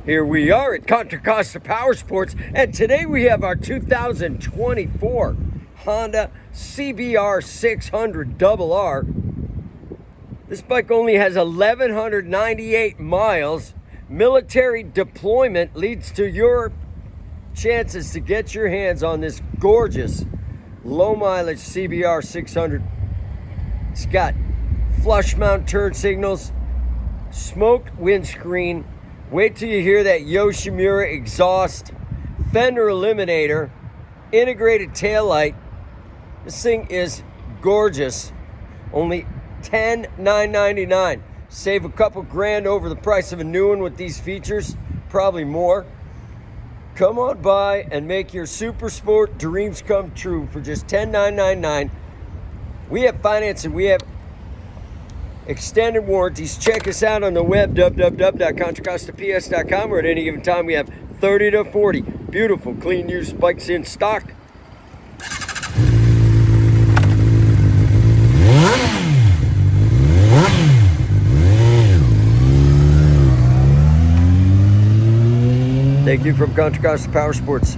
Here we are at Contra Costa Powersports, and today we have our 2024 Honda CBR600RR. This bike only has 1,198 miles. Military deployment leads to your chances to get your hands on this gorgeous low mileage CBR600. It's got flush mount turn signals, smoked windscreen. Wait till you hear that Yoshimura exhaust, fender eliminator, integrated taillight. This thing is gorgeous. Only $10,999. Save a couple grand over the price of a new one with these features, probably more. Come on by and make your super sport dreams come true for just $10,999. We have financing, we have extended warranties. Check us out on the web, www.contracostaps.com, or at any given time we have 30 to 40 beautiful, clean used bikes in stock. Thank you from Contra Costa Powersports.